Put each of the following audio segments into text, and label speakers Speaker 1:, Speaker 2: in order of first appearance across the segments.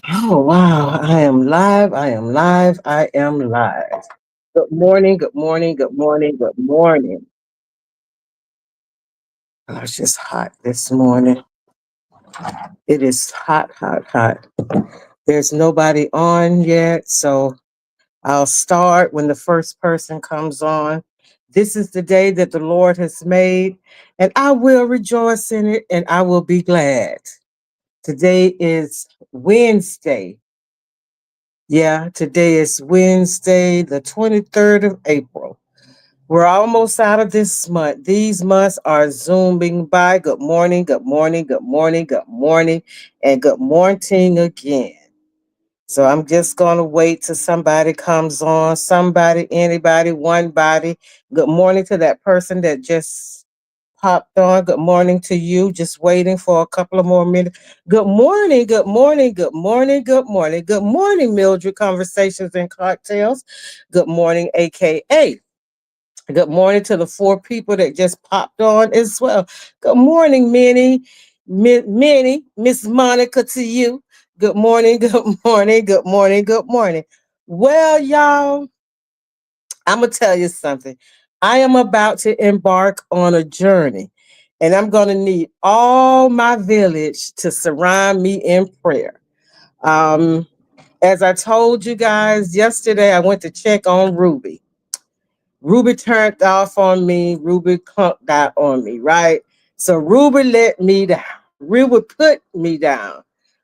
Speaker 1: Oh, wow. I am live. I am live. I am live. Good morning. Good morning. Good morning. Good morning. Oh, it's just hot this morning. It is hot, hot, hot. There's nobody on yet. So I'll start when the first person comes on. This is the day that the Lord has made, and I will rejoice in it and I will be glad. Today is Wednesday. Yeah, today is Wednesday, the 23rd of April. We're almost out of this month. These months are zooming by. Good morning, good morning, good morning, good morning, and good morning again. So I'm just going to wait till somebody comes on. Somebody, anybody, one body. Good morning to that person that just popped on. Good morning to you. Just waiting for a couple of more minutes. Good morning, good morning, good morning, good morning. Good morning, Mildred Conversations and Cocktails. Good morning, AKA. Good morning to the four people that just popped on as well. Good morning, Minnie, Miss Monica to you. Good morning, good morning, good morning, good morning. Well, y'all, I'm going to tell you something. I am about to embark on a journey, and I'm going to need all my village to surround me in prayer. Um, as I told you guys yesterday, I went to check on Ruby. Ruby turned off on me. Ruby clunked out on me, right? So Ruby let me down. Ruby put me down,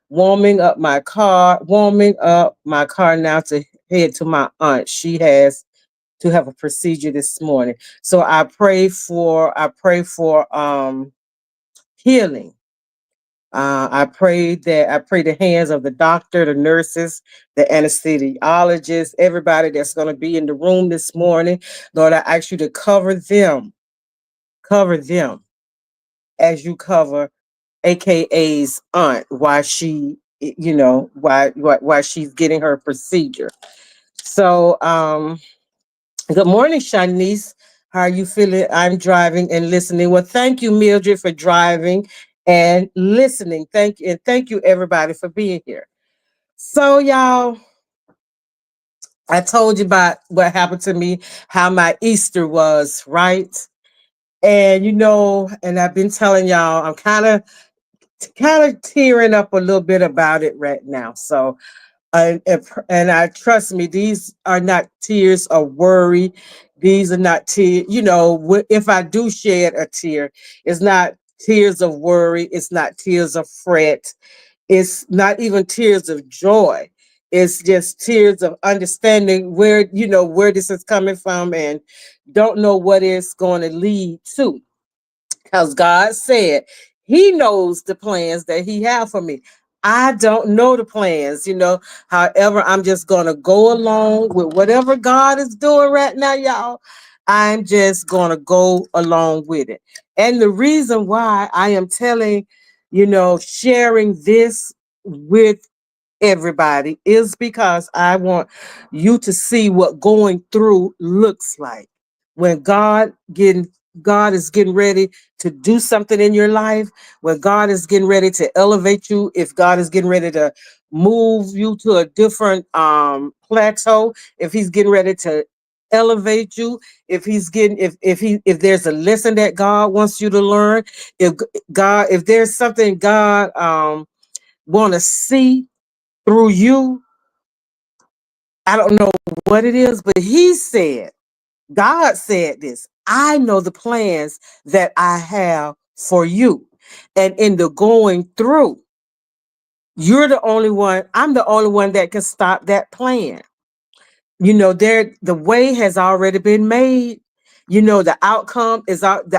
Speaker 1: warming up my car now to head to my aunt. She has to have a procedure this morning. So I pray for healing. I pray the hands of the doctor, the nurses, the anesthesiologist, everybody that's going to be in the room this morning. Lord, I ask you to cover them as you cover AKA's aunt while while she's getting her procedure. So good morning, Shanice. How are you feeling? I'm driving and listening. Well, thank you, Mildred, for driving and listening. Thank you everybody for being here. So, y'all, I told you about what happened to me, how my Easter was, right? And and I've been telling y'all, I'm kind of tearing up a little bit about it right now. So, and I trust me, these are not tears of worry. These are not tears. If I do shed a tear, it's not tears of worry. It's not tears of fret. It's not even tears of joy. It's just tears of understanding where this is coming from and don't know what it's going to lead to. Because God said He knows the plans that He have for me. I don't know the plans. However, I'm just gonna go along with whatever God is doing right now, y'all. I'm just gonna go along with it. And the reason why I am sharing this with everybody is because I want you to see what going through looks like. When God is getting ready to do something in your life, when God is getting ready to elevate you, if God is getting ready to move you to a different plateau, if he's getting ready to elevate you, if there's a lesson that God wants you to learn, if there's something God want to see through you. I don't know what it is, but God said this. I know the plans that I have for you. And in the going through, I'm the only one that can stop that plan. The way has already been made. The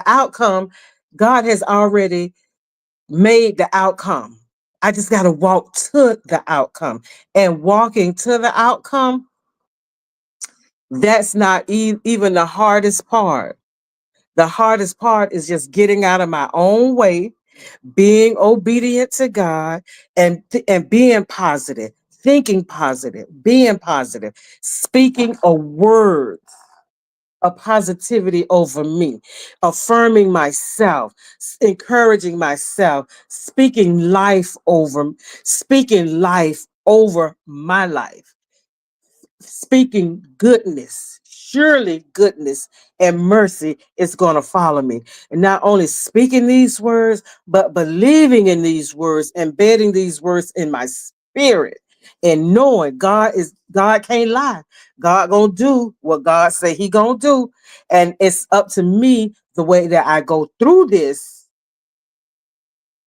Speaker 1: outcome, God has already made the outcome. I just got to walk to the outcome. And walking to the outcome, that's not even the hardest part. The hardest part is just getting out of my own way, being obedient to God, and being positive, thinking positive, being positive, speaking a word of positivity over me, affirming myself, encouraging myself, speaking life over my life, speaking goodness. Surely goodness and mercy is going to follow me. And not only speaking these words, but believing in these words, embedding these words in my spirit, and knowing God can't lie. God gonna do what God say he gonna do. And it's up to me the way that I go through this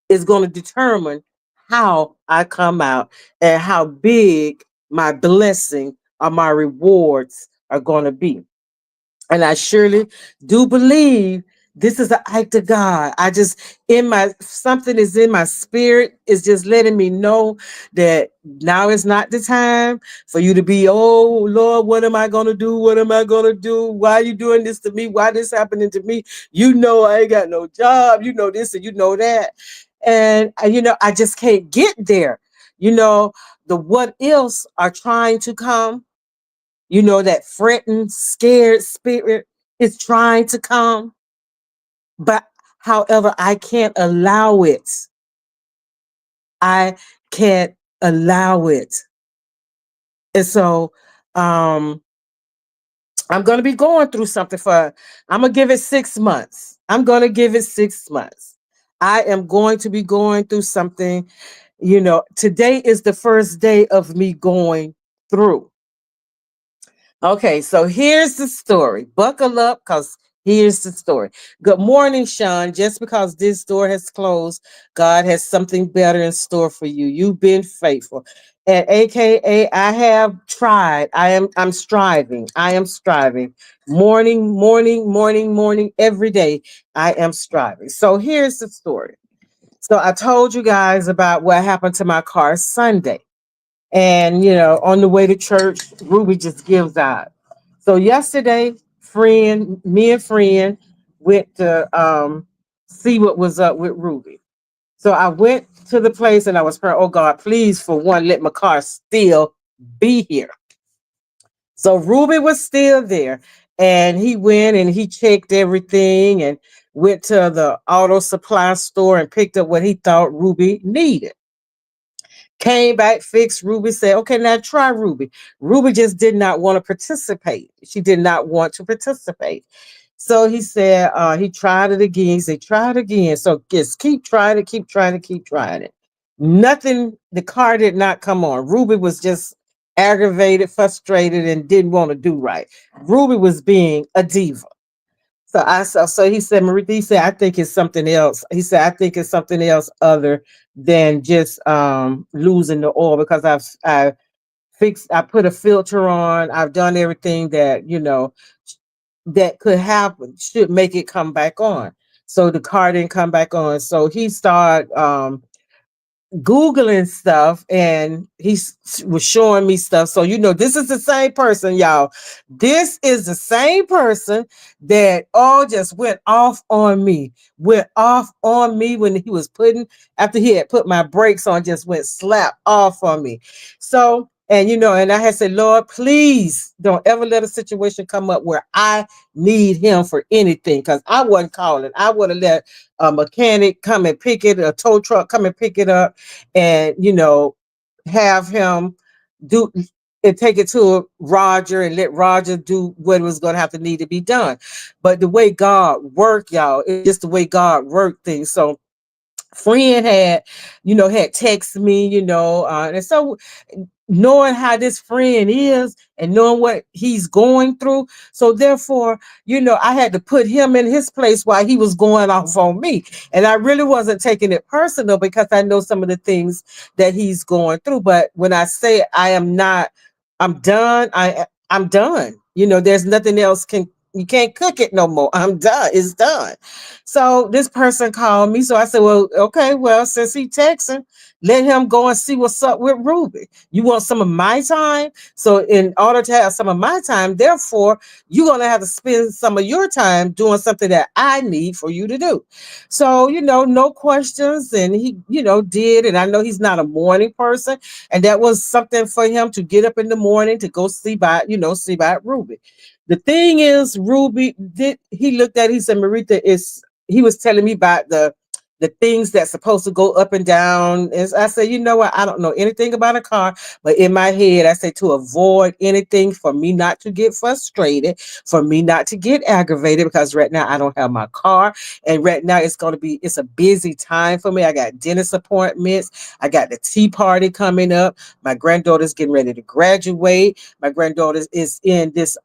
Speaker 1: is going to determine how I come out and how big my blessing or my rewards are going to be. And I surely do believe this is an act of God. I just in my something is in my spirit is just letting me know that now is not the time for you to be, oh Lord, what am I gonna do? What am I gonna do? Why are you doing this to me? Why this happening to me? You know I ain't got no job, you know this and you know that. And I just can't get there. You know, the what ifs are trying to come, that fretting, scared spirit is trying to come. But however, I can't allow it. I can't allow it. And so um I'm gonna be going through something I'm gonna give it 6 months. I'm gonna give it 6 months. I am going to be going through something. Today is the first day of me going through. Okay, so here's the story. Buckle up because here's the story. Good morning, Sean. Just because this door has closed, God has something better in store for you. You've been faithful. And AKA, I have tried. I'm striving. I am striving. Morning, morning, morning, morning, every day. I am striving. So here's the story. So I told you guys about what happened to my car Sunday. And, on the way to church, Ruby just gives out. So yesterday, me and friend went to see what was up with Ruby. So I went to the place and I was praying, oh God, please, for one, let my car still be here. So Ruby was still there. And he went and he checked everything and went to the auto supply store and picked up what he thought Ruby needed. Came back, fixed. Ruby said, okay, now try Ruby. Ruby just did not want to participate. She did not want to participate. So he said, he tried it again. He said, try it again. So just keep trying it, keep trying it, keep trying it. Nothing, the car did not come on. Ruby was just aggravated, frustrated, and didn't want to do right. Ruby was being a diva. So he said, Marie, he said, I think it's something else. He said, I think it's something else other than just losing the oil because I put a filter on, I've done everything that that could happen, should make it come back on. So the car didn't come back on. So he started Googling stuff and was showing me stuff. So, this is the same person, y'all. This is the same person that all just went off on me when he was after he had put my brakes on, just went slap off on me. So, and I had said, Lord, please don't ever let a situation come up where I need him for anything because I wasn't calling. I would have let a mechanic come and pick it, a tow truck come and pick it up and, have him do and take it to Roger and let Roger do what was going to have to need to be done. But the way God worked, y'all, it's just the way God worked things. So friend had texted me, and so knowing how this friend is and knowing what he's going through. So therefore, I had to put him in his place while he was going off on me. And I really wasn't taking it personal because I know some of the things that he's going through. But when I say I'm done, I'm done. There's nothing else you can't cook it no more. I'm done. It's done. So this person called me. So I said, well, okay, well, since he texting, let him go and see what's up with Ruby. You want some of my time? So in order to have some of my time, therefore, you're going to have to spend some of your time doing something that I need for you to do. So, no questions. And he, did. And I know he's not a morning person. And that was something for him to get up in the morning to go see about Ruby. The thing is, Ruby he looked at it, he said, Marita, he was telling me about the things that's supposed to go up and down. And I said, you know what? I don't know anything about a car, but in my head, I say to avoid anything for me not to get frustrated, for me not to get aggravated, because right now I don't have my car. And right now it's a busy time for me. I got dentist appointments. I got the tea party coming up. My granddaughter's getting ready to graduate. My granddaughter is in this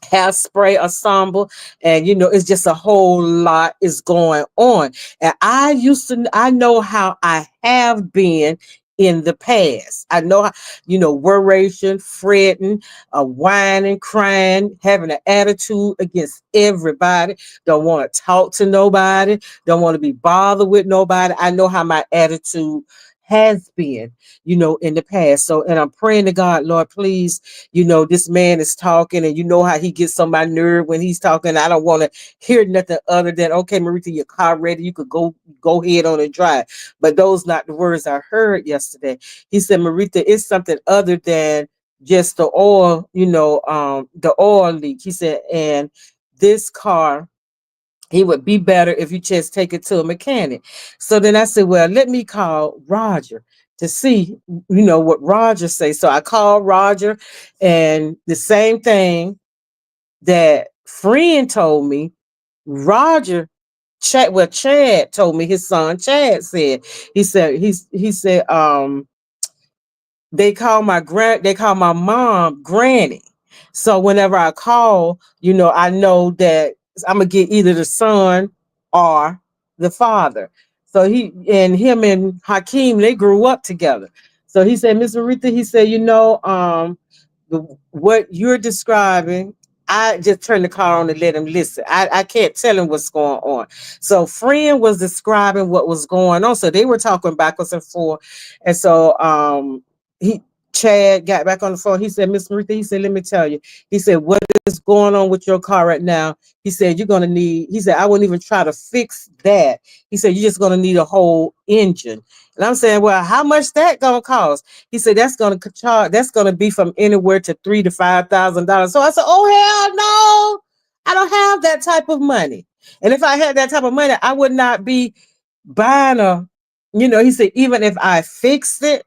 Speaker 1: hairspray ensemble, and it's just a whole lot is going on. And I know how I have been in the past. I know how, worration, fretting, whining, crying, having an attitude against everybody, don't want to talk to nobody, don't want to be bothered with nobody. I know how my attitude has been, in the past. So, and I'm praying to God, Lord, please, this man is talking, and you know how he gets on my nerve when he's talking. I don't want to hear nothing other than, okay, Marita, your car ready. You could go ahead on and drive. But those not the words I heard yesterday. He said, Marita, it's something other than just the oil, the oil leak. He said, and this car, he would be better if you just take it to a mechanic. So then I said, well, let me call Roger to see, what Roger say. So I called Roger, and the same thing that friend told me, Roger Chad told me, his son Chad said, he said, they call my mom Granny. So whenever I call, I know that I'm gonna get either the son or the father. So him and Hakeem, they grew up together. So he said, Miss Marita, he said, what you're describing, I just turned the car on and let him listen. I can't tell him what's going on. So friend was describing what was going on. So they were talking backwards and forth. And so he Chad got back on the phone. He said, Miss Marita, he said, let me tell you. He said, what is going on with your car right now? He said, he said, I wouldn't even try to fix that. He said, you're just gonna need a whole engine. And I'm saying, well, how much that gonna cost? He said, that's gonna be from anywhere to $3,000 to $5,000. So I said, oh hell no, I don't have that type of money. And if I had that type of money, I would not be buying he said, even if I fixed it,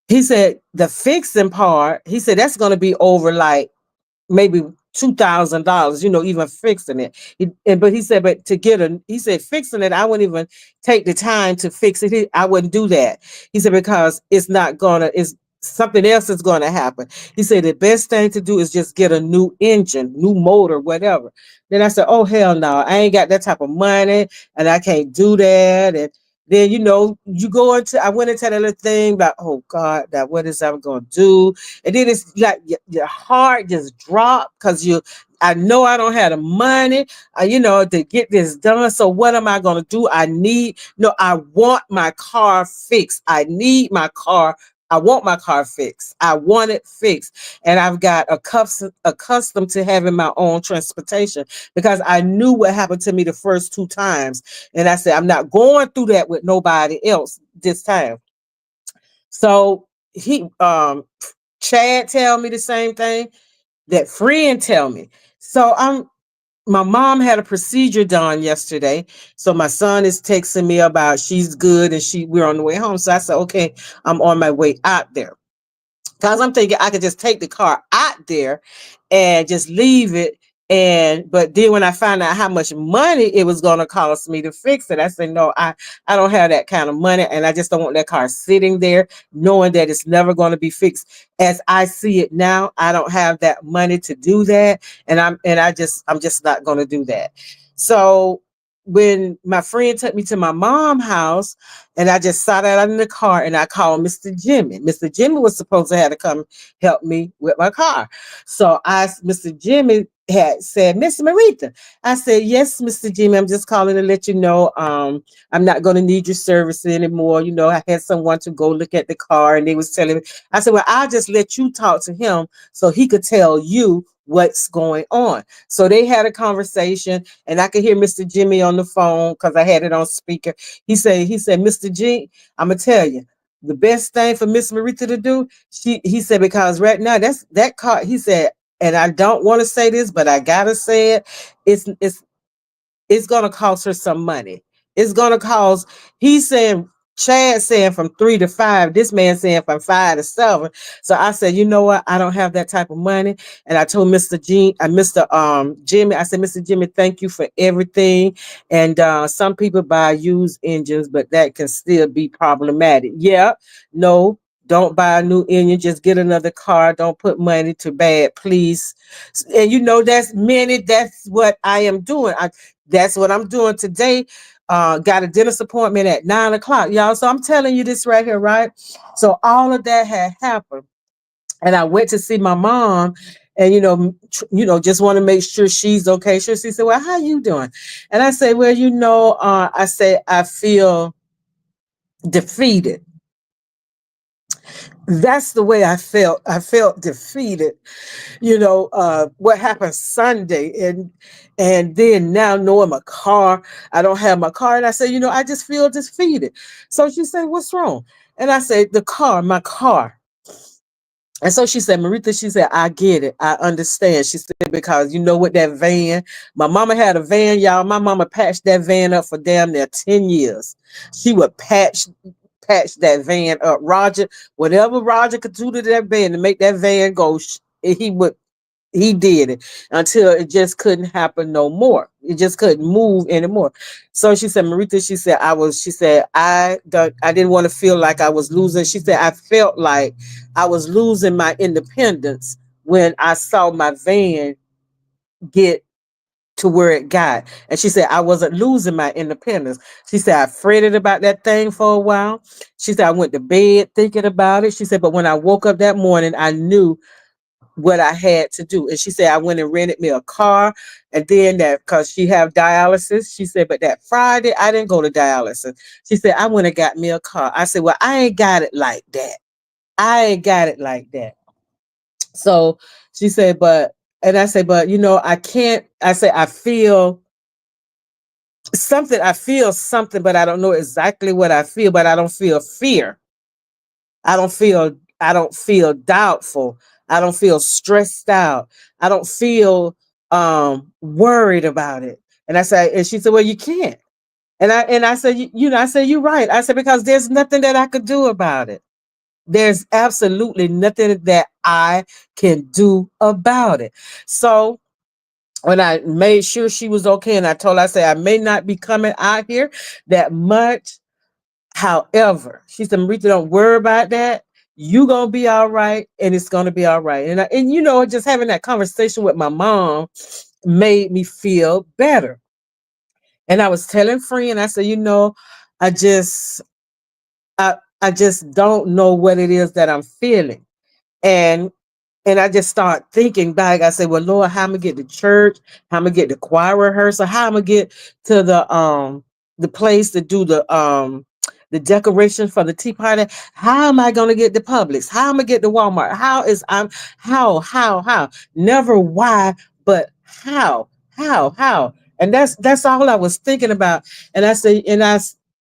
Speaker 1: he said the fixing part, he said that's gonna be over like maybe $2,000, even fixing it. But he said, but he said, fixing it, I wouldn't even take the time to fix it. I wouldn't do that. He said, because it's something else is gonna happen. He said, the best thing to do is just get a new engine, new motor, whatever. Then I said, oh, hell no, I ain't got that type of money and I can't do that. And then, I went into that little thing about, oh God, that what is I'm going to do? And then it's like your heart just dropped because I know I don't have the money, to get this done. So what am I going to do? I want my car fixed. I want my car fixed. I want it fixed. And I've got accustomed to having my own transportation because I knew what happened to me the first two times. And I said, I'm not going through that with nobody else this time. So Chad tell me the same thing that friend tell me. So my mom had a procedure done yesterday. So my son is texting me about she's good and we're on the way home. So I said, okay, I'm on my way out there. Because I'm thinking I could just take the car out there and just leave it. But then when I found out how much money it was going to cost me to fix it, I said, no, I don't have that kind of money. And I just don't want that car sitting there knowing that it's never going to be fixed. As I see it now, I don't have that money to do that. And I'm just not going to do that. So when my friend took me to my mom's house, and I just sat out in the car and I called Mr. Jimmy. Mr. Jimmy was supposed to have to come help me with my car. So Mr. Jimmy had said, Miss Marita. I said, yes, Mr. Jimmy, I'm just calling to let you know I'm not going to need your service anymore. I had someone to go look at the car and they was telling me. I said, well, I'll just let you talk to him so he could tell you what's going on. So they had a conversation and I could hear Mr. Jimmy on the phone because I had it on speaker. He said, Mr. G, I'm going to tell you, the best thing for Miss Marita to do, he said, because right now that car, he said, and I don't want to say this, but I gotta say it. It's it's gonna cost her some money. It's gonna cost, he's saying, Chad saying from 3 to 5, this man saying from 5 to 7. So I said, you know what? I don't have that type of money. And I told Mr. Jimmy, I said, Mr. Jimmy, thank you for everything. And some people buy used engines, but that can still be problematic. Yeah, no, don't buy a new engine, just get another car. Don't put money to bad, please. And that's what I am doing. That's what I'm doing today. Got a dentist appointment at 9 o'clock, y'all. So I'm telling you this right here, right? So all of that had happened, and I went to see my mom, and just want to make sure she's okay. She said, "Well, how you doing?" And I said, "Well, I say I feel defeated." That's the way I felt. I felt defeated. What happened Sunday, and then now knowing my car, I don't have my car, and I said, I just feel defeated. So she said, "What's wrong?" And I said, my car." And so she said, "Maritha," she said, "I get it. I understand." She said, "Because with that van, my mama had a van, y'all. My mama patched that van up for damn near 10 years. She would patch that van up. Whatever Roger could do to that van to make that van go, he did it until it just couldn't happen no more. It just couldn't move anymore." So she said, "Maritha," she said, I didn't want to feel like I was losing. She said, "I felt like I was losing my independence when I saw my van get to where it got." And she said, "I wasn't losing my independence." She said, "I fretted about that thing for a while." She said, "I went to bed thinking about it." She said, "But when I woke up that morning, I knew what I had to do." And she said, "I went and rented me a car." And then that, because she have dialysis, she said, "But that Friday, I didn't go to dialysis." She said, "I went and got me a car." I said, "Well, I ain't got it like that. I ain't got it like that." So she said, and I said, "But I can't." I said, I feel something, but I don't know exactly what I feel, but I don't feel fear. I don't feel doubtful. I don't feel stressed out. I don't feel worried about it." And she said, "Well, you can't." And I said, I said, "You're right." I said, "Because there's nothing that I could do about it. There's absolutely nothing that I can do about it." So when I made sure she was okay, and I told her, I said, "I may not be coming out here that much. However," she said, "Maritha, don't worry about that. You gonna be all right, and it's gonna be all right." And just having that conversation with my mom made me feel better. And I was telling friend, I said, I just I just don't know what it is that I'm feeling. And and I just start thinking back. I said, "Well, Lord, how I'm gonna get to church, how I'm gonna get to choir rehearsal, how I'm gonna get to the place to do the decoration for the tea party. How am I gonna get to Publix? How am I gonna get to Walmart? How? Never why, but how? And that's all I was thinking about. And I say,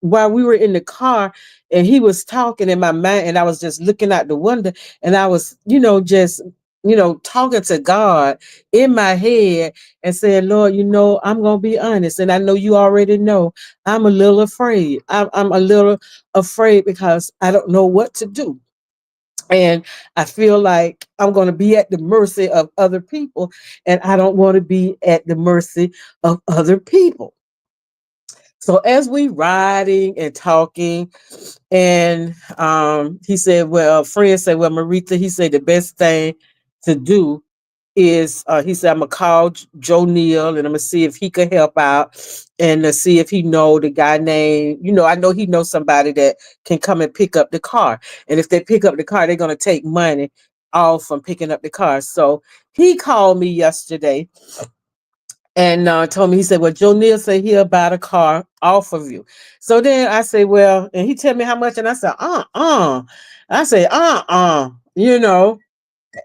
Speaker 1: while we were in the car and he was talking in my mind, and I was just looking out the window, and I was, just talking to God in my head and saying, "Lord, I'm gonna be honest, and I know you already know I'm a little afraid. I'm a little afraid because I don't know what to do." And I feel like I'm going to be at the mercy of other people, and I don't want to be at the mercy of other people. So as we riding and talking, and he said, "Well," friend said, "Well, Maritha," he said, "the best thing to do is," he said, "I'm gonna call Joe Neal, and I'm gonna see if he could help out, and to see if he know the guy named, I know he knows somebody that can come and pick up the car. And if they pick up the car, they're gonna take money off from picking up the car." So he called me yesterday and told me, he said, "Well, Joe Neal said he'll buy the car off of you." So then I say, "Well," and he tell me how much, and I said, I say,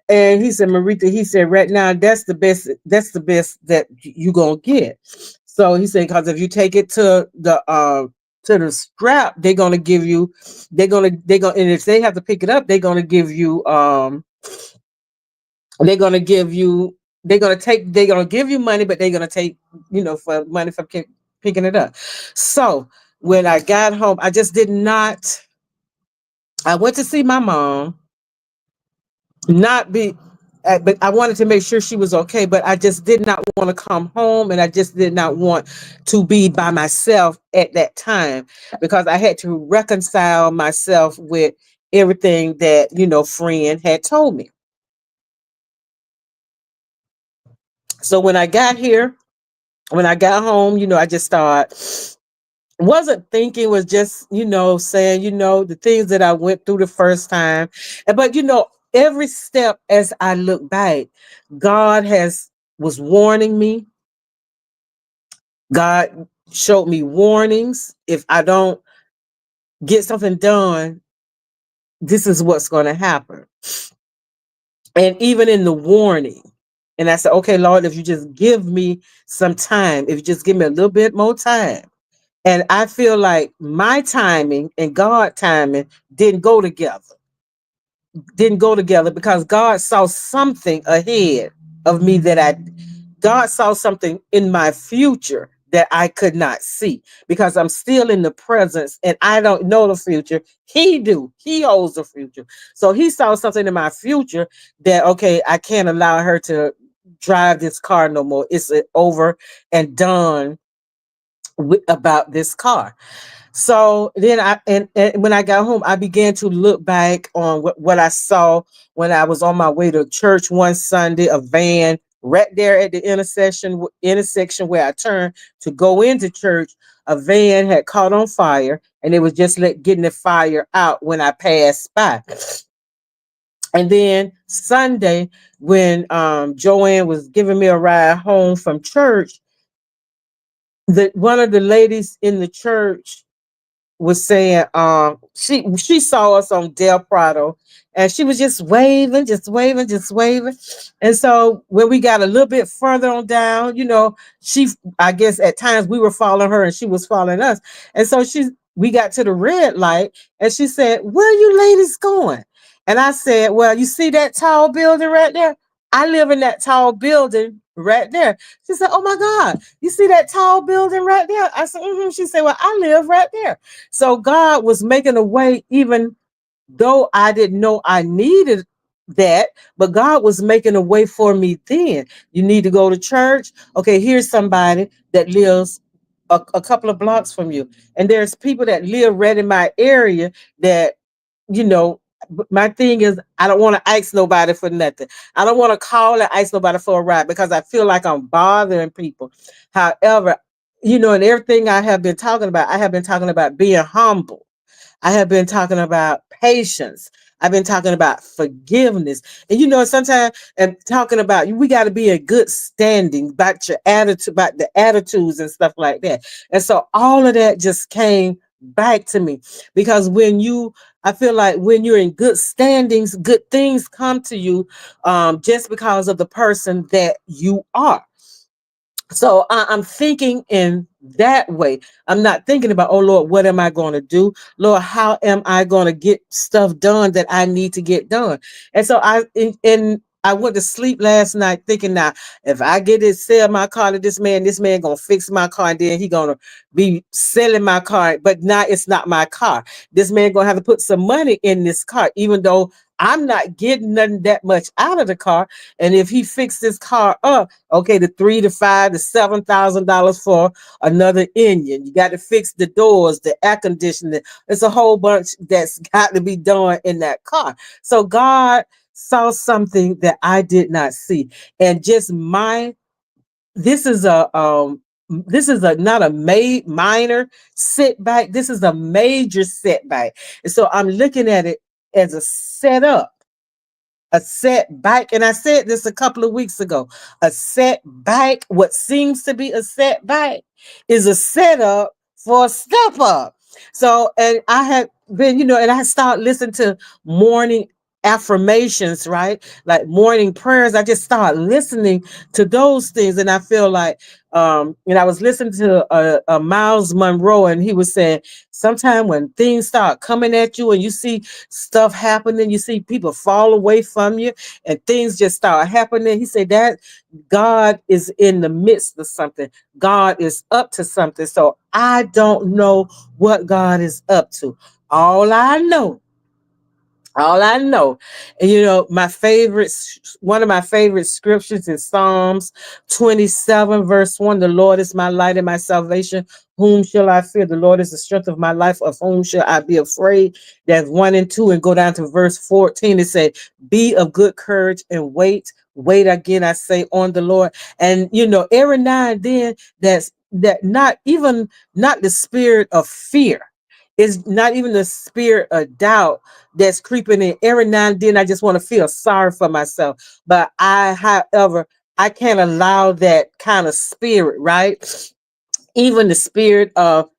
Speaker 1: and he said, "Maritha," he said, "right now, that's the best that you gonna get." So he said, "Because if you take it to the scrap, and if they have to pick it up, they're gonna give you they're gonna give you money, but they're gonna take, for money for picking it up. So when I got home, I just did not. I went to see my mom, not be, but I wanted to make sure she was okay. But I just did not want to come home, and I just did not want to be by myself at that time because I had to reconcile myself with everything that friend had told me. So when I got home, I just started, wasn't thinking, was just, saying, the things that I went through the first time. But every step as I look back, God was warning me. God showed me warnings. If I don't get something done, this is what's going to happen. And even in the warning, and I said, okay, Lord, if you just give me some time, if you just give me a little bit more time. And I feel like my timing and God timing didn't go together because God saw something ahead of me God saw something in my future that I could not see because I'm still in the presence and I don't know the future. He do. He holds the future. So he saw something in my future that, okay, I can't allow her to drive this car no more. It's over and done about this car. So then and when I got home, I began to look back on what I saw when I was on my way to church one Sunday. A van right there at the intersection where I turned to go into church. A van had caught on fire, and it was just getting the fire out when I passed by. And then Sunday, when Joanne was giving me a ride home from church, one of the ladies in the church was saying she saw us on Del Prado and she was just waving, just waving, just waving. And so when we got a little bit further on down, she, I guess at times we were following her and she was following us. And so we got to the red light and she said, "Where are you ladies going?" And I said, "Well, you see that tall building right there? I live in that tall building right there." She said, "Oh my God, you see that tall building right there?" I said, "Mm-hmm." She said, "Well, I live right there." So God was making a way, even though I didn't know I needed that, but God was making a way for me then. You need to go to church. Okay, here's somebody that lives a couple of blocks from you. And there's people that live right in my area that, you know, my thing is I don't want to ask nobody for nothing. I don't want to call and ask nobody for a ride because I feel like I'm bothering people. However, and everything I have been talking about being humble. I have been talking about patience. I've been talking about forgiveness. And sometimes and talking about we got to be in good standing about your attitude, about the attitudes and stuff like that. And so all of that just came back to me because I feel like when you're in good standings, good things come to you just because of the person that you are. So I'm thinking in that way. I'm not thinking about, oh Lord, what am I going to do? Lord, how am I going to get stuff done that I need to get done? And so I went to sleep last night thinking, now, if I sell my car to this man gonna fix my car, and then he gonna be selling my car. But now it's not my car. This man gonna have to put some money in this car, even though I'm not getting nothing that much out of the car. And if he fixed this car up, okay, the $3 to $5 to $7,000 for another engine. You got to fix the doors, the air conditioning. It's a whole bunch that's got to be done in that car. So God saw something that I did not see, and just this is a not a minor setback. This is a major setback, and so I'm looking at it as a setback. And I said this a couple of weeks ago. A setback, what seems to be a setback, is a setup for a step up. So, and I had been, and I started listening to morning affirmations, right? Like morning prayers. I just start listening to those things. And I feel like, and I was listening to a Miles Monroe, and he was saying, sometime when things start coming at you and you see stuff happening, you see people fall away from you and things just start happening. He said that God is in the midst of something. God is up to something. So I don't know what God is up to. All I know all I know, and my favorite, one of my favorite scriptures is Psalms 27, verse 1. The Lord is my light and my salvation. Whom shall I fear? The Lord is the strength of my life. Of whom shall I be afraid? That's 1 and 2. And go down to verse 14. It say, be of good courage and wait again, I say, on the Lord. And every now and then, that not the spirit of fear. It's not even the spirit of doubt that's creeping in. Every now and then I just want to feel sorry for myself. But however, I can't allow that kind of spirit, right? Even the spirit of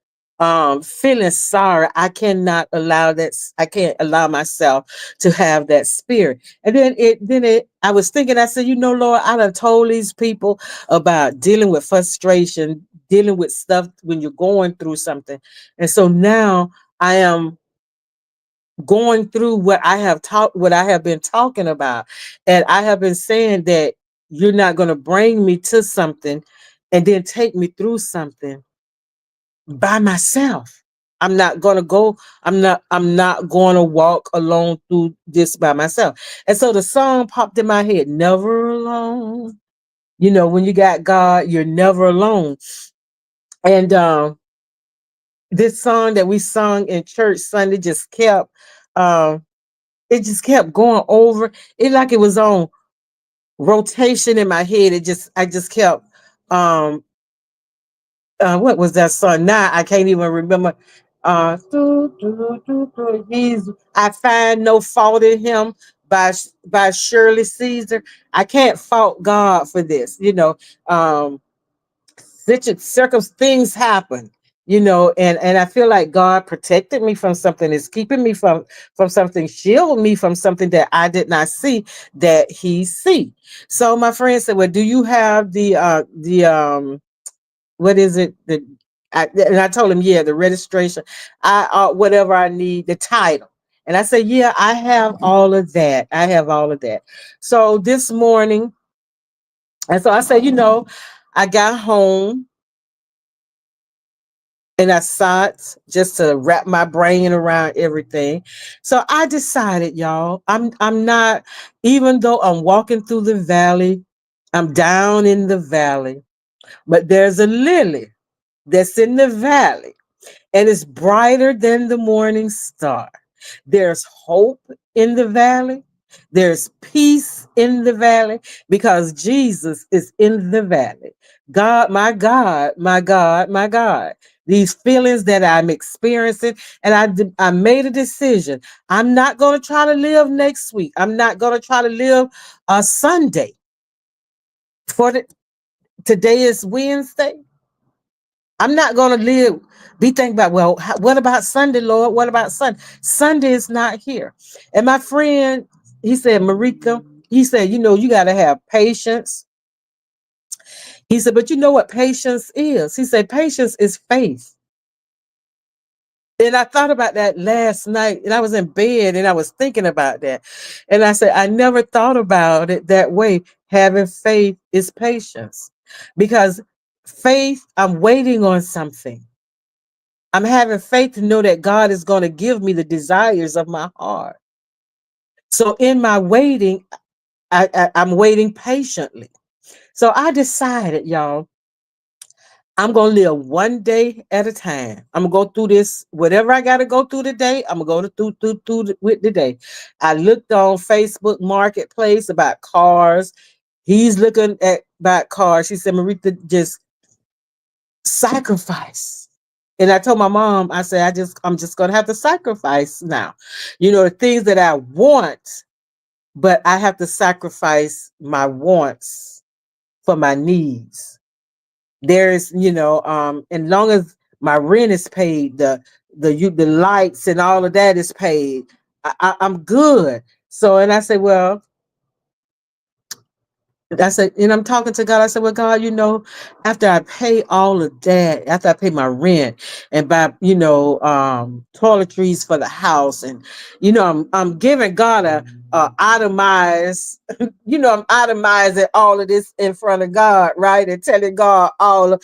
Speaker 1: feeling sorry, I can't allow myself to have that spirit. And then I was thinking, I said, Lord, I done told these people about dealing with frustration, dealing with stuff when you're going through something. And so now I am going through what I have been talking about. And I have been saying that you're not going to bring me to something and then take me through something by myself. I'm not going to go, I'm not going to walk alone through this by myself. And so the song popped in my head, Never Alone. When you got God, you're never alone. And this song that we sung in church Sunday um just kept going over it, like it was on rotation in my head. I just kept um what was that song? Now I can't even remember. He's I find no fault in him by Shirley Caesar. I can't fault God for this. Things happen, and I feel like God protected me from something, is keeping me from something, shield me from something that I did not see that he see. So my friend said, well, do you have the what is it, and I told him, yeah, the registration, I whatever I need, the title. And I said, yeah, I have all of that. So this morning, and so I said, I got home and I sought just to wrap my brain around everything. So I decided, y'all, I'm not, even though I'm walking through the valley, I'm down in the valley, but there's a lily that's in the valley and it's brighter than the morning star. There's hope in the valley. There's peace in the valley because Jesus is in the valley. God, my God, my God, my God. These feelings that I'm experiencing, and I made a decision. I'm not going to try to live next week. I'm not going to try to live a Sunday. Today is Wednesday. I'm not going to be thinking about, well, what about Sunday, Lord? What about Sunday? Sunday is not here. And my friend, he said, Marika, he said, you got to have patience. He said, but you know what patience is? He said, patience is faith. And I thought about that last night, and I was in bed and I was thinking about that. And I said, I never thought about it that way. Having faith is patience, because faith, I'm waiting on something. I'm having faith to know that God is going to give me the desires of my heart. So in my waiting, I'm waiting patiently. So I decided, y'all, I'm going to live one day at a time. I'm going to go through this, whatever I got to go through today, I'm going to go with the day. I looked on Facebook Marketplace about cars. He's looking at about cars. She said, Marita, just sacrifice. And I told my mom, I said, I'm just gonna have to sacrifice now. The things that I want, but I have to sacrifice my wants for my needs. There's, and long as my rent is paid, the lights and all of that is paid, I'm good. So, and I said, well, I said, and I'm talking to God. I said, well, God, after I pay all of that, after I pay my rent and buy, toiletries for the house, and I'm giving God a itemize, I'm itemizing all of this in front of God, right? And telling God well,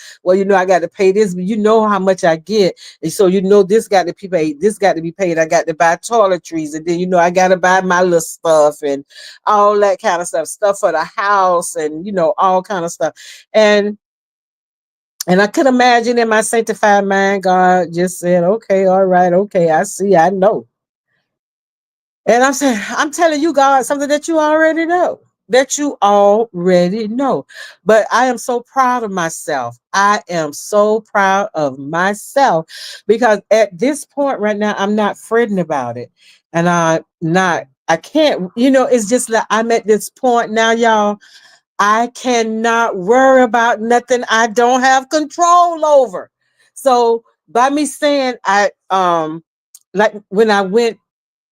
Speaker 1: I got to pay this, but you know how much I get. And so, this got to be paid, this got to be paid. I got to buy toiletries, and then, I got to buy my little stuff and all that kind of stuff for the house, and all kind of stuff. And I could imagine in my sanctified mind, God just said, okay, all right, okay, I see, I know. And I'm saying, I'm telling you, God, something that you already know. That you already know. But I am so proud of myself. I am so proud of myself because at this point right now, I'm not fretting about it. And I can't, it's just like I'm at this point now, y'all. I cannot worry about nothing I don't have control over. So by me saying like when I went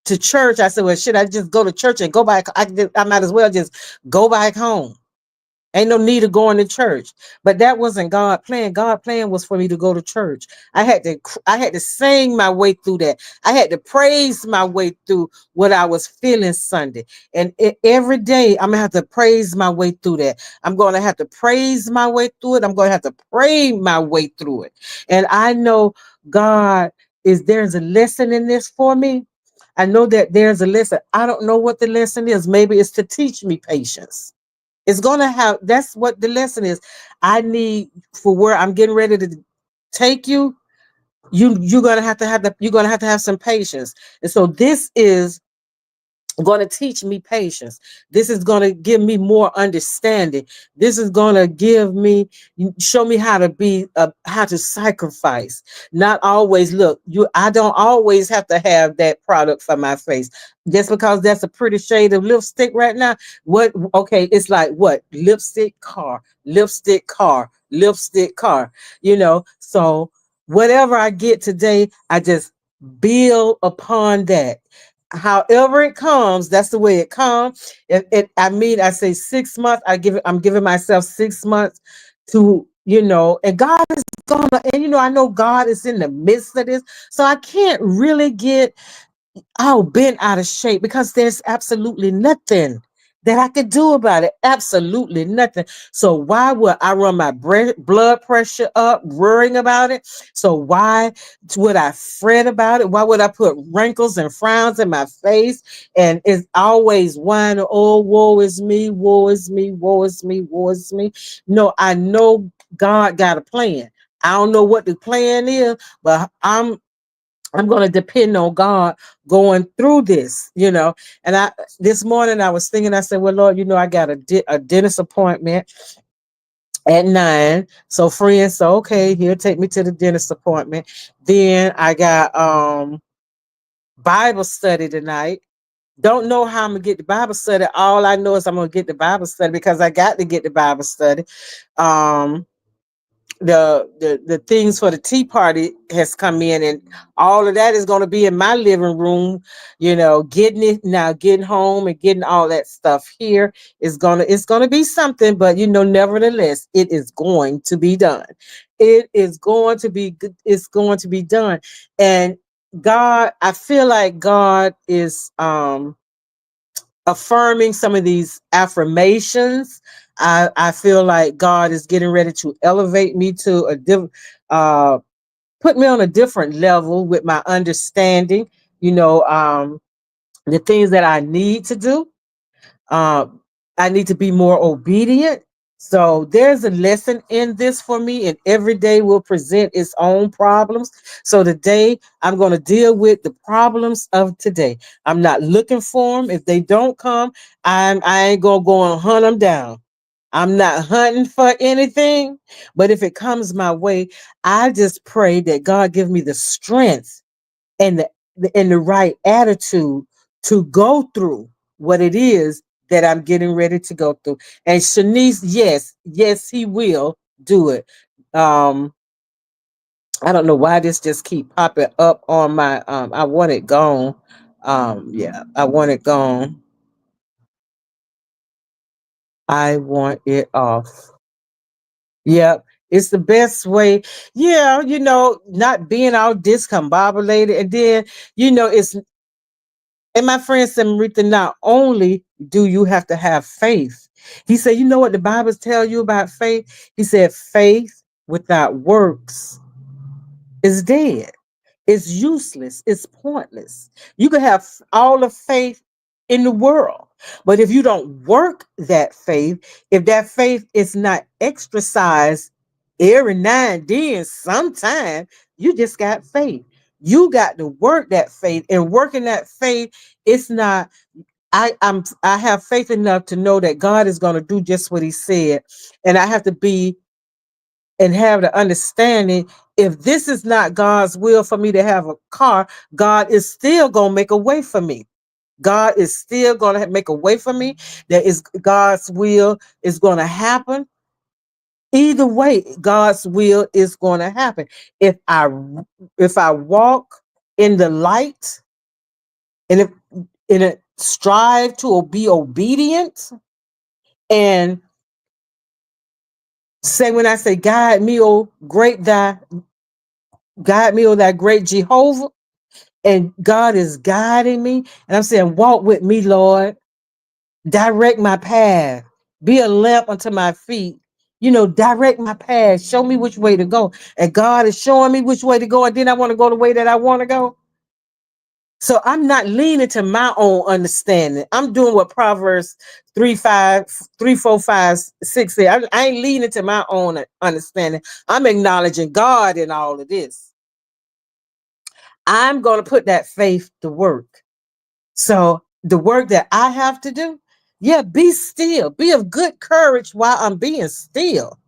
Speaker 1: to church, I said, well, should I just go to church and go back? I might as well just go back home. Ain't no need of going to church. But that wasn't God plan. God plan was for me to go to church. I had to sing my way through that. I had to praise my way through what I was feeling Sunday. And every day I'm gonna have to praise my way through that. I'm gonna have to praise my way through it. I'm gonna have to pray my way through it. And I know God there's a lesson in this for me. I know that there's a lesson. I don't know what the lesson is. Maybe it's to teach me patience. It's gonna have that's what the lesson is. I need for where I'm getting ready to take you, you're gonna have to have some patience. And so this is going to teach me patience. This is going to give me more understanding. This is going to show me how to how to sacrifice. Not always look, I don't always have to have that product for my face. Just because that's a pretty shade of lipstick right now. Okay, it's like what? Lipstick car. So whatever I get today, I just build upon that. However it comes, that's the way it comes. I say 6 months. I'm giving myself 6 months to, and God is gonna, and I know God is in the midst of this. So I can't really get bent out of shape because there's absolutely nothing that I could do about it. Absolutely nothing. So why would I run my blood pressure up worrying about it? So why would I fret about it? Why would I put wrinkles and frowns in my face? And it's always whining, oh, woe is me, woe is me, woe is me, woe is me. No, I know God got a plan. I don't know what the plan is, but I'm going to depend on God going through this. And this morning I was thinking, I said, well, Lord, I got a dentist appointment at 9. So friends, so okay, he'll take me to the dentist appointment. Then I got Bible study tonight. Don't know how I'm gonna get the Bible study. All I know is I'm gonna get the Bible study because I got to get the Bible study. Um, the things for the tea party has come in, and all of that is going to be in my living room, getting home and getting all that stuff here it's gonna be something, but nevertheless it is going to be done. It is going to be good. It's going to be done. And God, I feel like God is affirming some of these affirmations. I feel like God is getting ready to elevate me to uh, put me on a different level with my understanding, the things that I need to do. Uh, I need to be more obedient. So there's a lesson in this for me, and every day will present its own problems. So today I'm going to deal with the problems of today. I'm not looking for them. If they don't come, I ain't gonna and hunt them down. I'm not hunting for anything, but if it comes my way, I just pray that God give me the strength and the right attitude to go through what it is that I'm getting ready to go through. And Shanice, yes, he will do it. Um, I don't know why this just keep popping up on my I want it gone. Yeah, I want it gone. I want it off. Yep. It's the best way. Yeah, not being all discombobulated. And then, it's and my friend said, Marita, not only do you have to have faith, he said, you know what the Bible tell you about faith? He said, faith without works is dead. It's useless. It's pointless. You can have all the faith in the world, but if you don't work that faith, if that faith is not exercised every now and then, sometime, you just got faith. You got to work that faith, and working that faith, it's not. I have faith enough to know that God is going to do just what He said, and I have to be and have the understanding, if this is not God's will for me to have a car, God is still going to make a way for me. God is still going to make a way for me. That is God's will is going to happen. Either way, God's will is going to happen. If I if I walk in the light, and if in a strive to be obedient, and say, when I say, guide me, oh great thy guide me, oh thy great Jehovah, and God is guiding me, and I'm saying, walk with me, Lord, direct my path, be a lamp unto my feet, direct my path, show me which way to go. And God is showing me which way to go, and then I want to go the way that I want to go. So I'm not leaning to my own understanding. I'm doing what Proverbs 3, 4, 5, 6 say. I ain't leaning to my own understanding. I'm acknowledging God in all of this. I'm going to put that faith to work. So the work that I have to do, yeah, be still. Be of good courage while I'm being still.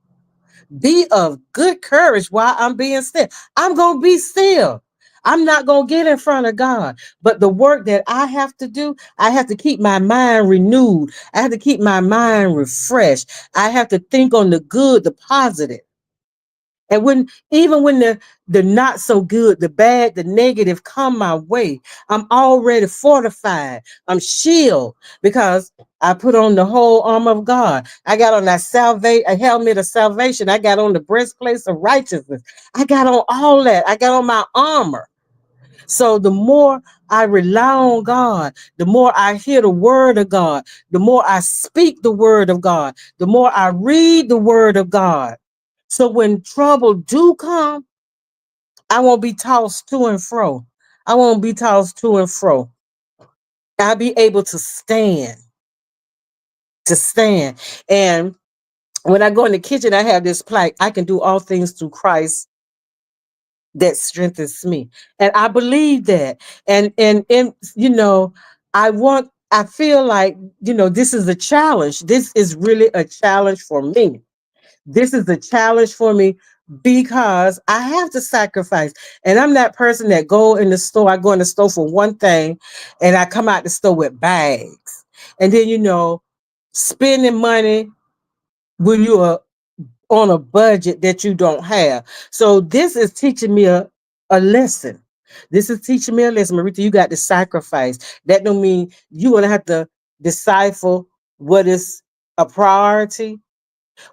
Speaker 1: Be of good courage while I'm being still. I'm going to be still. I'm not going to get in front of God. But the work that I have to do, I have to keep my mind renewed. I have to keep my mind refreshed. I have to think on the good, the positive. And even when the not so good, the bad, the negative come my way, I'm already fortified. I'm shield because I put on the whole armor of God. I got on that a helmet of salvation. I got on the breastplate of righteousness. I got on all that. I got on my armor. So the more I rely on God, the more I hear the word of God, the more I speak the word of God, the more I read the word of God. So when trouble do come, I won't be tossed to and fro. I won't be tossed to and fro. I'll be able to stand. And when I go in the kitchen, I have this plaque: I can do all things through Christ that strengthens me. And I believe that. And I feel like, this is a challenge. This is really a challenge for me. This is a challenge for me because I have to sacrifice. And I'm that person that go in the store. I go in the store for one thing and I come out the store with bags. And then, spending money when you are on a budget that you don't have. So this is teaching me a lesson. This is teaching me a lesson. Marita, you got to sacrifice. That don't mean you're going to have to decipher what is a priority.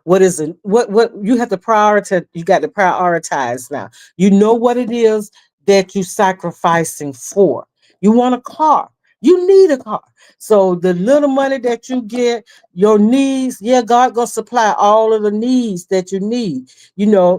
Speaker 1: What you have to prioritize. You got to prioritize now. You know what it is that you're sacrificing for. You want a car. You need a car. So the little money that you get, your needs, yeah, God gonna supply all of the needs that you need.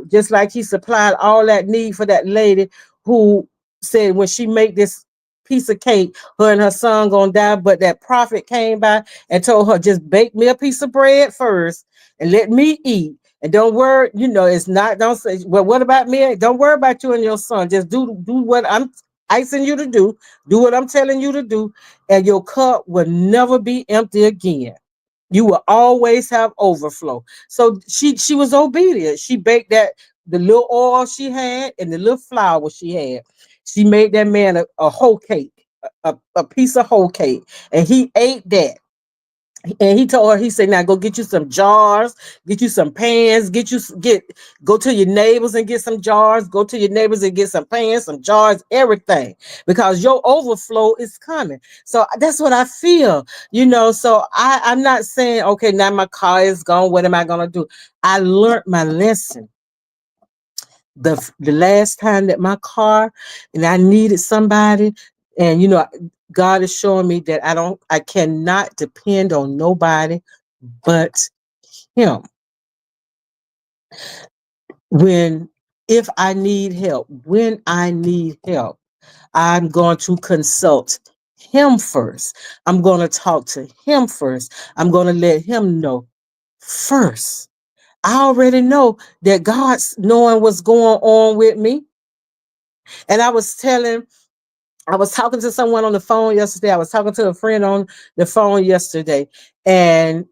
Speaker 1: Just like He supplied all that need for that lady who said when she make this piece of cake, her and her son gonna die, but that prophet came by and told her, just bake me a piece of bread first and let me eat. And don't worry, it's not, don't say, well, what about me? Don't worry about you and your son. Just do what I'm asking you to do. Do what I'm telling you to do. And your cup will never be empty again. You will always have overflow. So she was obedient. She baked the little oil she had and the little flour she had. She made that man a whole cake, a piece of whole cake. And he ate that. And he told her, he said, now go get you some jars, get you some pans, go to your neighbors and get some jars, go to your neighbors and get some pans, some jars, everything, because your overflow is coming. So that's what I feel, So I'm not saying, okay, now my car is gone. What am I gonna do? I learned my lesson. The last time that my car and I needed somebody, and God is showing me that I cannot depend on nobody but him. when if I need help, when I need help, I'm going to consult him first. I'm going to talk to him first. I'm going to let him know first. I already know that God's knowing what's going on with me. And I was talking to someone on the phone yesterday. I was talking to a friend on the phone yesterday. And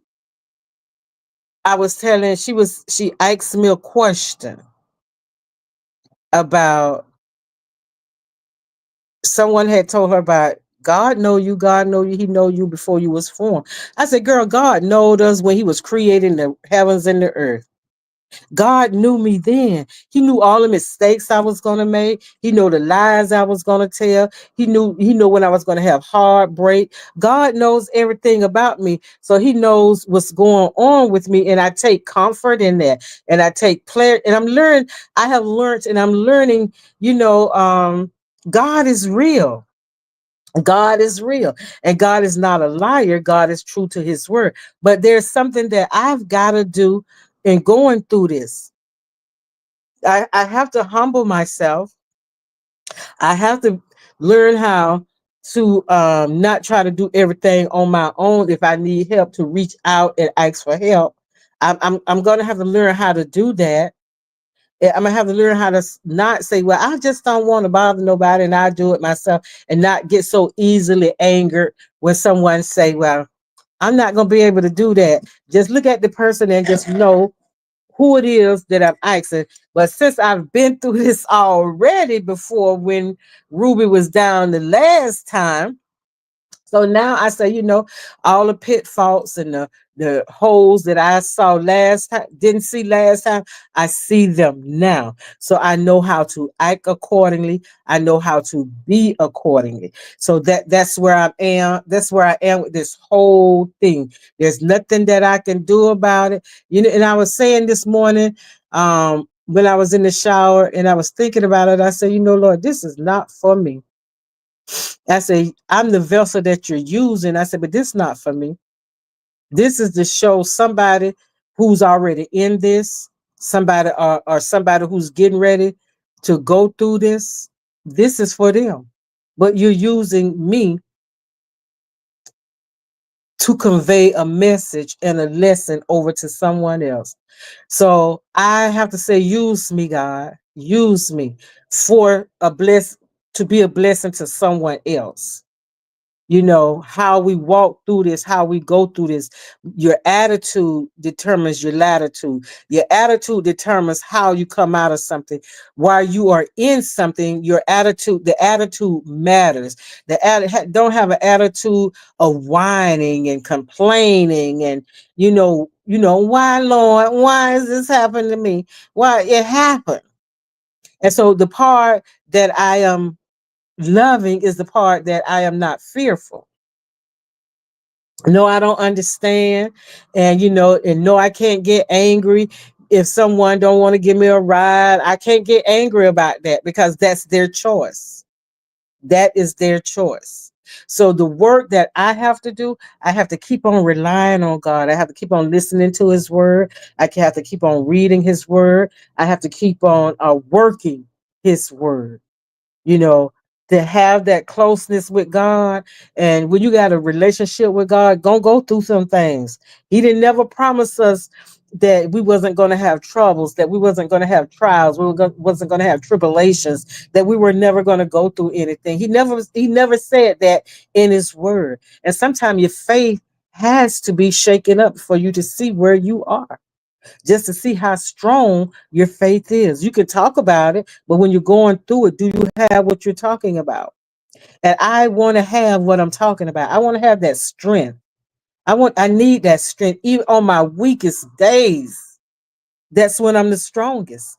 Speaker 1: she asked me a question about, someone had told her about God know you, he know you before you was formed. I said, girl, God knowed us when he was creating the heavens and the earth. God knew me then. He knew all the mistakes I was gonna make. He knew the lies I was gonna tell. He knew when I was gonna have heartbreak. God knows everything about me. So he knows what's going on with me. And I take comfort in that. And I take pleasure. And I have learned and I'm learning, God is real. God is real, and God is not a liar. God is true to his word. But there's something that I've got to do in going through this. I have to humble myself. I have to learn how to not try to do everything on my own. If I need help, to reach out and ask for help. I'm going to have to learn how to do that. I'm gonna have to learn how to not say, "Well, I just don't want to bother nobody, and I do it myself," and not get so easily angered when someone say, "Well, I'm not gonna be able to do that." Just look at the person and just know who it is that I'm asking. But since I've been through this already before, when Ruby was down the last time, so now I say, all the pitfalls and the holes that I saw last time, didn't see last time, I see them now. So I know how to act accordingly. I know how to be accordingly. So that's where I am. That's where I am with this whole thing. There's nothing that I can do about it. And I was saying this morning, when I was in the shower and I was thinking about it, I said, Lord, this is not for me. I say, I'm the vessel that you're using. I said, but this is not for me. This is to show somebody who's already in this, somebody or somebody who's getting ready to go through this. This is for them. But you're using me to convey a message and a lesson over to someone else. So I have to say, use me, God. Use me for to be a blessing to someone else. How we walk through this, how we go through this. Your attitude determines your latitude. Your attitude determines how you come out of something. While you are in something, the attitude matters. Don't have an attitude of whining and complaining and why, Lord, why is this happening to me? Why it happened? And so the part that I am loving is the part that I am not fearful. No, I don't understand. And no, I can't get angry if someone don't want to give me a ride. I can't get angry about that because that's their choice. That is their choice. So the work that I have to do, I have to keep on relying on God. I have to keep on listening to his word. Have to keep on reading his word. I have to keep on working his word, you know, to have that closeness with God. And when you got a relationship with God, gonna go through some things. He didn't never promise us that we wasn't going to have troubles, that we wasn't going to have trials, wasn't going to have tribulations, that we were never going to go through anything. He never said that in his word. And sometimes your faith has to be shaken up for you to see where you are, just to see how strong your faith is. You can talk about it, but when you're going through it, do you have what you're talking about? And I want to have what I'm talking about. I want to have that strength. I need that strength. Even on my weakest days, that's when I'm the strongest.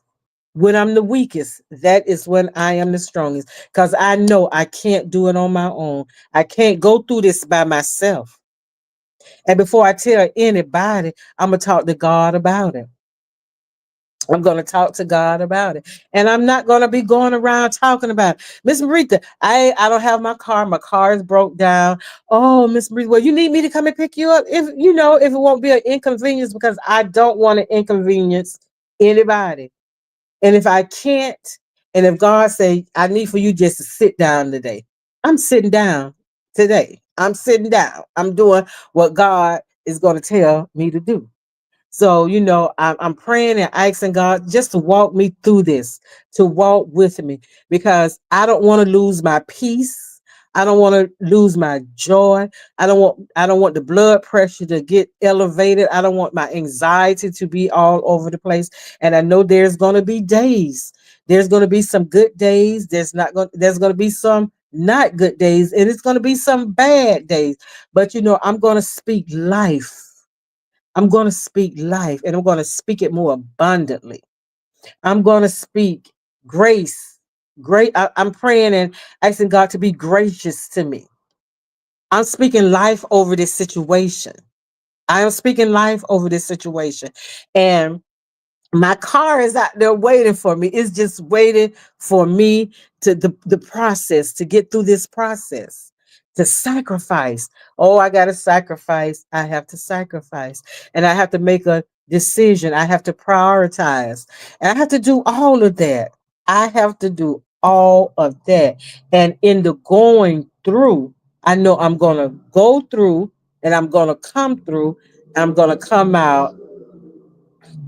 Speaker 1: When I'm the weakest, that is when I am the strongest. Because I know I can't do it on my own. I can't go through this by myself. And before I tell anybody, I'm gonna talk to God about it. I'm going to talk to God about it. And I'm not going to be going around talking about it. Miss Marita, I don't have my car. My car is broke down. Oh, Miss Marita, well, you need me to come and pick you up if it won't be an inconvenience because I don't want to inconvenience anybody. And if I can't, and if God say, I need for you just to sit down today, I'm sitting down today. I'm sitting down. I'm doing what God is going to tell me to do. So, I'm praying and asking God just to walk me through this, to walk with me, because I don't want to lose my peace. I don't want to lose my joy. I don't want the blood pressure to get elevated. I don't want my anxiety to be all over the place. And I know there's going to be days. There's going to be some good days. There's going to be some not good days, and it's going to be some bad days. But I'm going to speak life. I'm going to speak life, and I'm going to speak it more abundantly. I'm going to speak grace. I'm praying and asking God to be gracious to me. I'm speaking life over this situation. I am speaking life over this situation. And my car is out there waiting for me. It's just waiting for me to the process, to get through this process, to sacrifice. Oh, I got to sacrifice. I have to sacrifice. And I have to make a decision. I have to prioritize. And I have to do all of that. I have to do all of that. And in the going through, I know I'm going to go through and I'm going to come through and I'm going to come out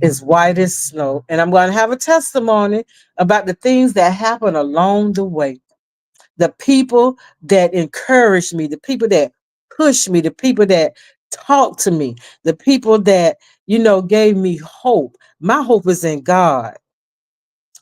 Speaker 1: is white as snow. And I'm going to have a testimony about the things that happen along the way. The people that encourage me, the people that push me, the people that talk to me, the people that, gave me hope. My hope is in God.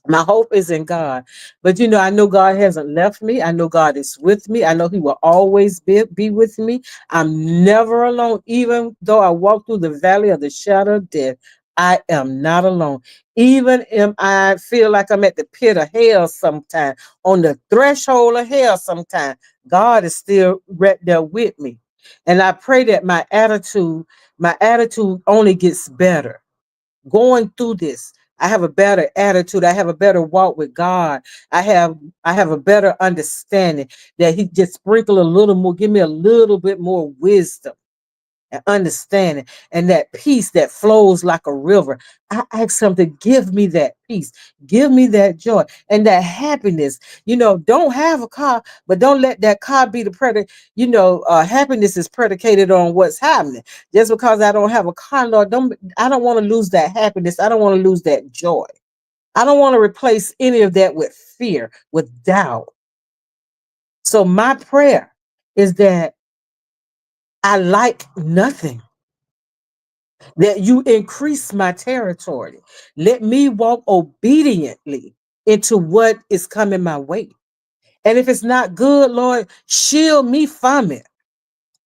Speaker 1: My hope is in God. But I know God hasn't left me. I know God is with me. I know He will always be with me. I'm never alone. Even though I walk through the valley of the shadow of death, I am not alone. Even if I feel like I'm at the pit of hell sometime, on the threshold of hell sometime, God is still right there with me. And I pray that my attitude only gets better going through this. I have a better attitude. I have a better walk with God. I have a better understanding that He just sprinkle a little more, give me a little bit more wisdom and understanding, and that peace that flows like a river. I ask Him to give me that peace, give me that joy and that happiness. Don't have a car, but don't let that car be the predicate. Happiness is predicated on what's happening. Just because I don't have a car, Lord, I don't want to lose that happiness. I don't want to lose that joy. I don't want to replace any of that with fear, with doubt. So my prayer is that I like nothing, that you increase my territory. Let me walk obediently into what is coming my way. And if it's not good, Lord, shield me from it.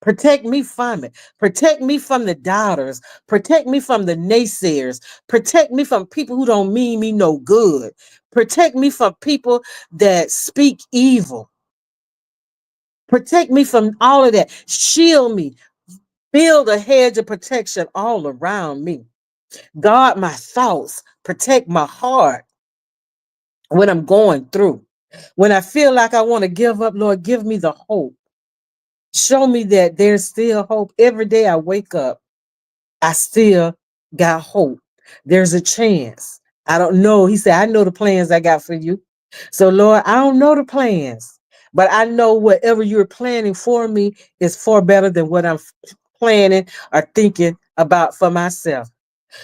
Speaker 1: Protect me from it. Protect me from the doubters. Protect me from the naysayers. Protect me from people who don't mean me no good. Protect me from people that speak evil. Protect me from all of that. Shield me. Build a hedge of protection all around me. Guard my thoughts, protect my heart when I'm going through. When I feel like I want to give up, Lord, give me the hope. Show me that there's still hope. Every day I wake up, I still got hope. There's a chance. I don't know. He said, I know the plans I got for you. So, Lord, I don't know the plans, but I know whatever you're planning for me is far better than what I'm planning or thinking about for myself.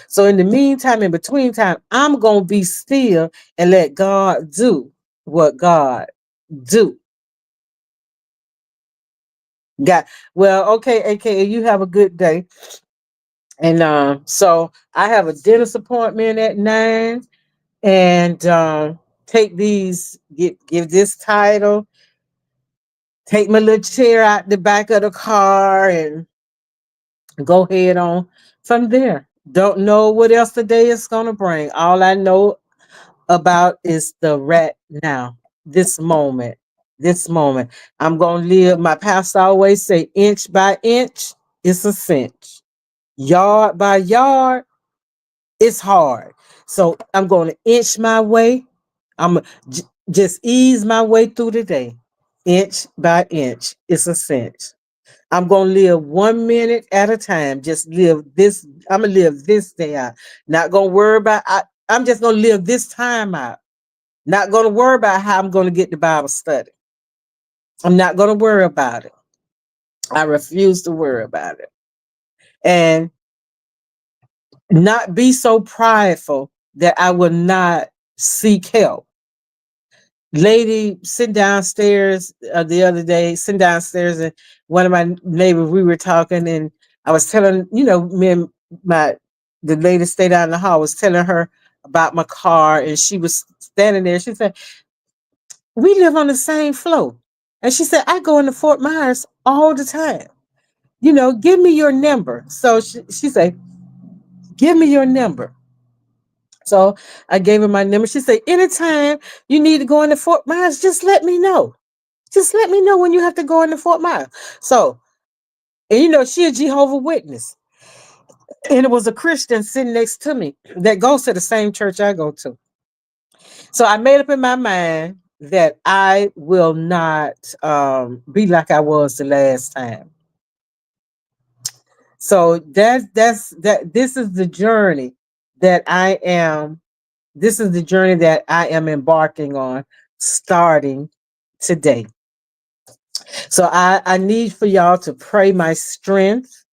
Speaker 1: So in the meantime, in between time, I'm gonna be still and let God do what God do. God, well, okay, AKA, you have a good day. And so I have a dentist appointment at 9, and take these, give this title, take my little chair out the back of the car, and go head on from there. Don't know what else the day is going to bring. All I know about is the right now, this moment, this moment. I'm going to live. My pastor always say, inch by inch, it's a cinch. Yard by yard, it's hard. So I'm going to inch my way. I'm just ease my way through the day, inch by inch. It's a cinch. I'm gonna live 1 minute at a time. Just live this. I'm gonna live this day out. Not gonna worry about. I'm just gonna live this time out. Not gonna worry about how I'm gonna get the Bible study. I'm not gonna worry about it. I refuse to worry about it. And not be so prideful that I will not seek help. Lady sitting downstairs the other day, sitting downstairs, and one of my neighbors, we were talking, and I was telling, me and my the lady stayed out in the hall, was telling her about my car, and she was standing there. She said, "We live on the same floor," and she said, "I go into Fort Myers all the time. Give me your number." So she said, "Give me your number." So I gave her my number. She said, "Anytime you need to go into Fort Myers, just let me know. Just let me know when you have to go into Fort Myers." So, and she a Jehovah Witness. And it was a Christian sitting next to me that goes to the same church I go to. So I made up in my mind that I will not be like I was the last time. So that this is the journey that I am this is the journey that I am embarking on starting today. So I need for y'all to pray my strength.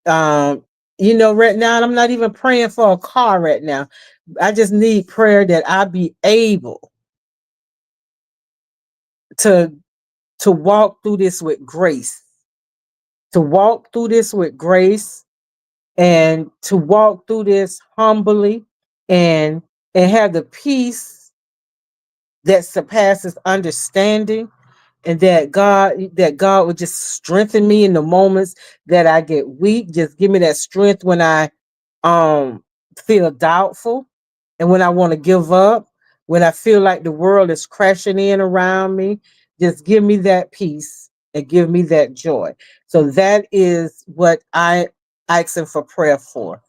Speaker 1: Um, right now I'm not even praying for a car right now. I just need prayer that I be able to walk through this with grace. To walk through this with grace and to walk through this humbly and have the peace that surpasses understanding, and that God would just strengthen me in the moments that I get weak. Just give me that strength when I um feel doubtful, and when I want to give up, when I feel like the world is crashing in around me. Just give me that peace and give me that joy. So that is what I asking for prayer for.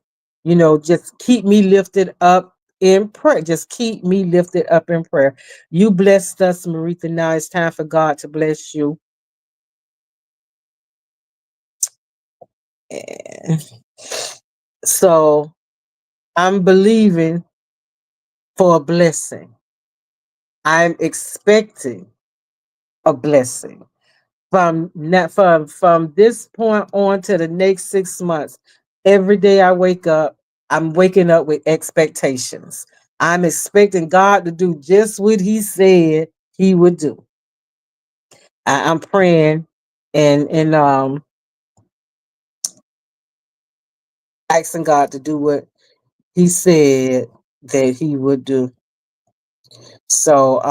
Speaker 1: Just keep me lifted up in prayer. Just keep me lifted up in prayer. You blessed us, Maritha. Now it's time for God to bless you. And so I'm believing for a blessing. I'm expecting a blessing from this point on to the next 6 months. Every day I wake up, I'm waking up with expectations. I'm expecting God to do just what He said He would do. I'm praying and asking God to do what He said that He would do. So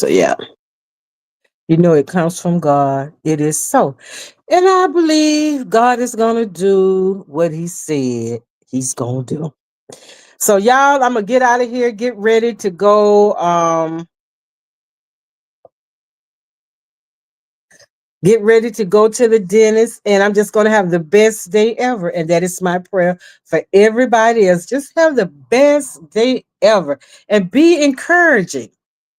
Speaker 1: yeah, it comes from God. It is so. And I believe God is gonna do what He said He's gonna do. So y'all, I'm gonna get out of here, get ready to go. Get ready to go to the dentist, and I'm just going to have the best day ever. And that is my prayer for everybody else. Just have the best day ever and be encouraging.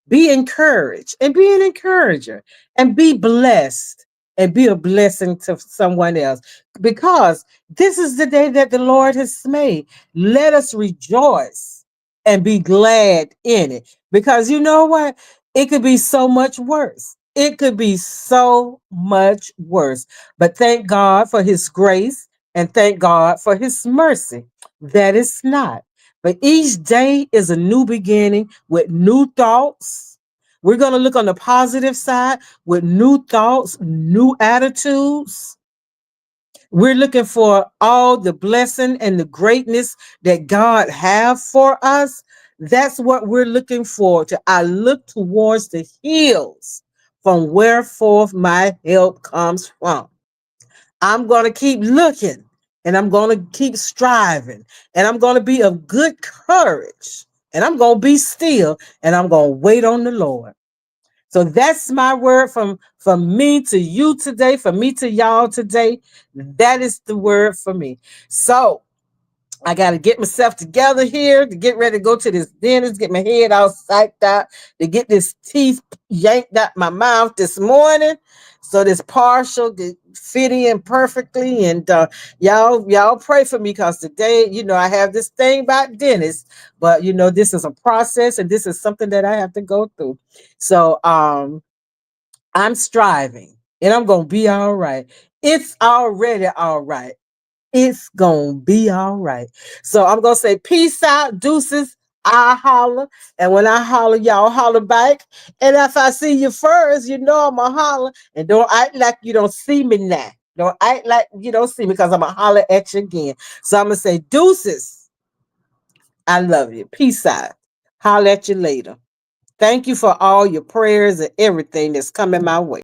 Speaker 1: Be encouraged and be an encourager and be blessed and be a blessing to someone else, because this is the day that the Lord has made. Let us rejoice and be glad in it, because you know what? It could be so much worse. It could be so much worse. But thank God for His grace and thank God for His mercy. That is not. But each day is a new beginning with new thoughts. We're going to look on the positive side with new thoughts, new attitudes, We're looking for all the blessing and the greatness that God have for us. That's what we're looking for. To I look towards the hills from where forth my help comes from. I'm going to keep looking, and I'm going to keep striving, and I'm going to be of good courage, and I'm going to be still, and I'm going to wait on the Lord. So that's my word from me to you today, from me to y'all today. That is the word for me. So I got to get myself together here to get ready to go to this dentist, get my head all psyched out, to get this teeth yanked out my mouth this morning. So this partial could fit in perfectly. And y'all pray for me, because today, I have this thing about dentists, but this is a process, and this is something that I have to go through. So I'm striving, and I'm gonna be all right. It's already all right. It's gonna be all right. So I'm gonna say peace out, deuces. I holler, and when I holler, y'all holler back. And if I see you first, I'ma holler. And don't act like you don't see me now. Don't act like you don't see me, because I'ma holler at you again. So I'm gonna say deuces. I love you. Peace out. Holler at you later. Thank you for all your prayers and everything that's coming my way.